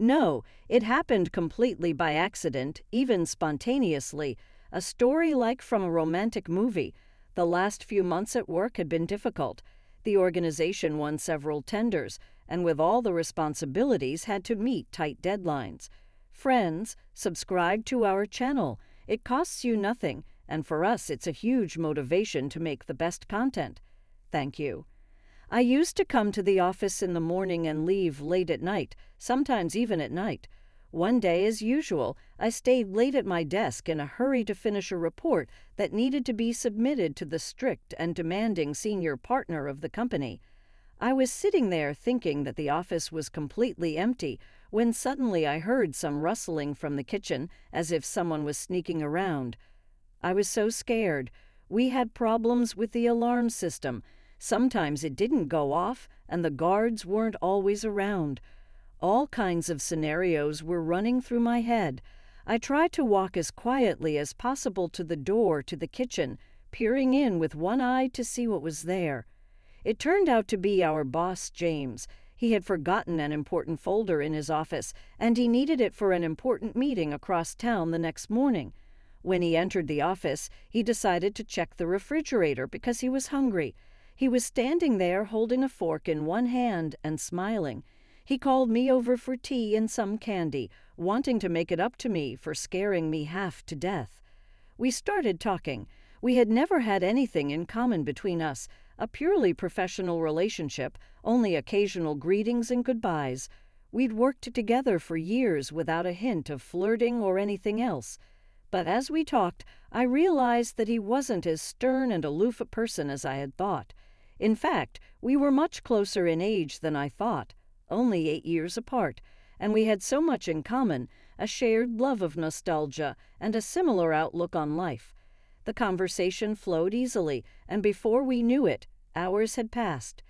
No, it happened completely by accident, even spontaneously. A story like from a romantic movie. The last few months at work had been difficult. The organization won several tenders, and with all the responsibilities had to meet tight deadlines. Friends, subscribe to our channel. It costs you nothing, and for us it's a huge motivation to make the best content. Thank you. I used to come to the office in the morning and leave late at night, sometimes even at night. One day, as usual, I stayed late at my desk in a hurry to finish a report that needed to be submitted to the strict and demanding senior partner of the company. I was sitting there thinking that the office was completely empty when suddenly I heard some rustling from the kitchen, as if someone was sneaking around. I was so scared. We had problems with the alarm system. Sometimes it didn't go off, and the guards weren't always around. All kinds of scenarios were running through my head. I tried to walk as quietly as possible to the door to the kitchen, peering in with one eye to see what was there. It turned out to be our boss, James. He had forgotten an important folder in his office, and he needed it for an important meeting across town the next morning. When he entered the office, he decided to check the refrigerator because he was hungry. He was standing there holding a fork in one hand and smiling. He called me over for tea and some candy, wanting to make it up to me for scaring me half to death. We started talking. We had never had anything in common between us, a purely professional relationship, only occasional greetings and goodbyes. We'd worked together for years without a hint of flirting or anything else. But as we talked, I realized that he wasn't as stern and aloof a person as I had thought. In fact, we were much closer in age than I thought, only 8 years apart, and we had so much in common, a shared love of nostalgia and a similar outlook on life. The conversation flowed easily, and before we knew it, hours had passed.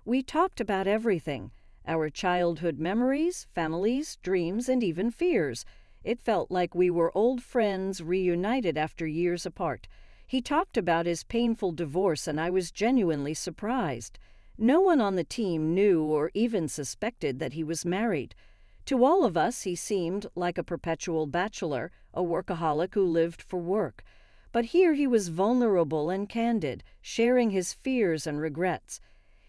We talked about everything, our childhood memories, families, dreams, and even fears. It felt like we were old friends reunited after years apart. He talked about his painful divorce, and I was genuinely surprised. No one on the team knew or even suspected that he was married. To all of us, he seemed like a perpetual bachelor, a workaholic who lived for work. But here he was vulnerable and candid, sharing his fears and regrets.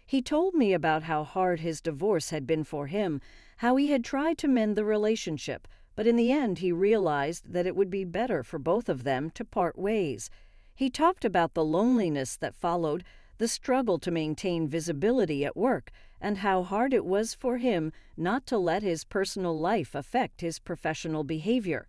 He told me about how hard his divorce had been for him, how he had tried to mend the relationship, but in the end he realized that it would be better for both of them to part ways. He talked about the loneliness that followed, the struggle to maintain visibility at work, and how hard it was for him not to let his personal life affect his professional behavior.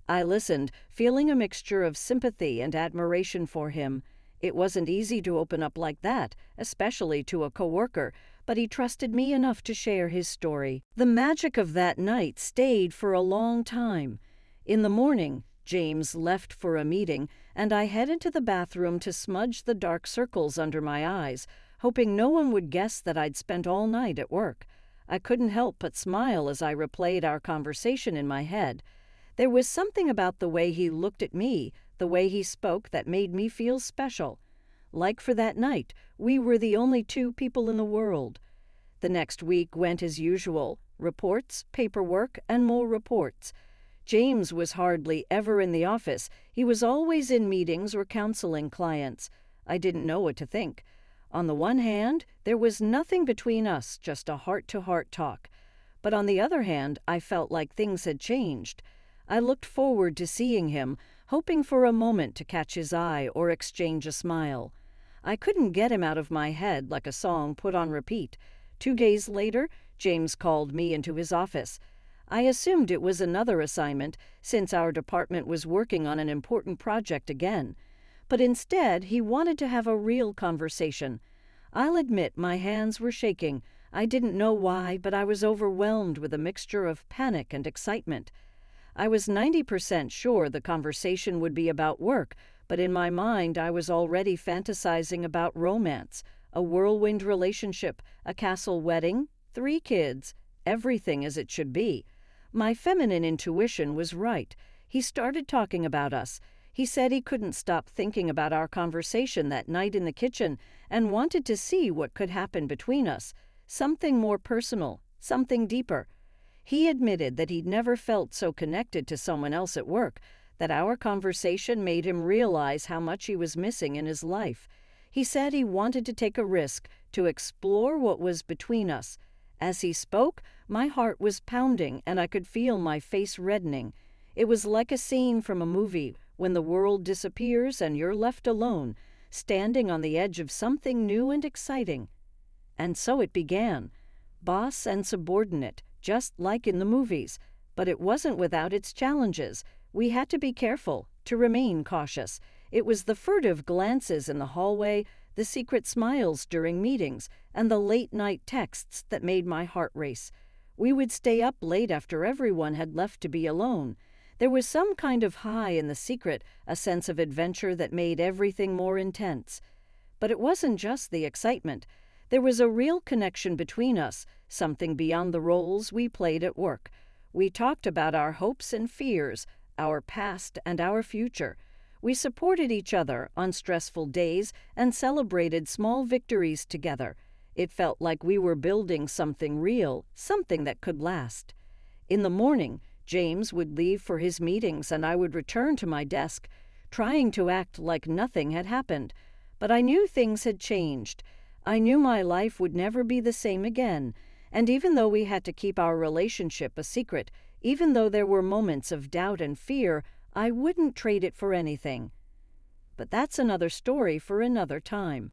I listened, feeling a mixture of sympathy and admiration for him. It wasn't easy to open up like that, especially to a coworker, but he trusted me enough to share his story. The magic of that night stayed for a long time. In the morning, James left for a meeting, and I headed to the bathroom to smudge the dark circles under my eyes, hoping no one would guess that I'd spent all night at work. I couldn't help but smile as I replayed our conversation in my head. There was something about the way he looked at me, the way he spoke, that made me feel special. Like for that night, we were the only two people in the world. The next week went as usual, reports, paperwork, and more reports. James was hardly ever in the office. He was always in meetings or counseling clients. I didn't know what to think. On the one hand, there was nothing between us, just a heart-to-heart talk. But on the other hand, I felt like things had changed. I looked forward to seeing him, hoping for a moment to catch his eye or exchange a smile. I couldn't get him out of my head like a song put on repeat. 2 days later, James called me into his office. I assumed it was another assignment, since our department was working on an important project again. But instead, he wanted to have a real conversation. I'll admit my hands were shaking. I didn't know why, but I was overwhelmed with a mixture of panic and excitement. I was 90% sure the conversation would be about work, but in my mind I was already fantasizing about romance, a whirlwind relationship, a castle wedding, 3 kids, everything as it should be. My feminine intuition was right. He started talking about us. He said he couldn't stop thinking about our conversation that night in the kitchen and wanted to see what could happen between us, something more personal, something deeper. He admitted that he'd never felt so connected to someone else at work, that our conversation made him realize how much he was missing in his life. He said he wanted to take a risk to explore what was between us. As he spoke, my heart was pounding and I could feel my face reddening. It was like a scene from a movie when the world disappears and you're left alone, standing on the edge of something new and exciting. And so it began. Boss and subordinate, just like in the movies. But it wasn't without its challenges. We had to be careful, to remain cautious. It was the furtive glances in the hallway, the secret smiles during meetings, and the late-night texts that made my heart race. We would stay up late after everyone had left to be alone. There was some kind of high in the secret, a sense of adventure that made everything more intense. But it wasn't just the excitement. There was a real connection between us, something beyond the roles we played at work. We talked about our hopes and fears, our past and our future. We supported each other on stressful days and celebrated small victories together. It felt like we were building something real, something that could last. In the morning, James would leave for his meetings and I would return to my desk, trying to act like nothing had happened. But I knew things had changed. I knew my life would never be the same again. And even though we had to keep our relationship a secret, even though there were moments of doubt and fear, I wouldn't trade it for anything. But that's another story for another time.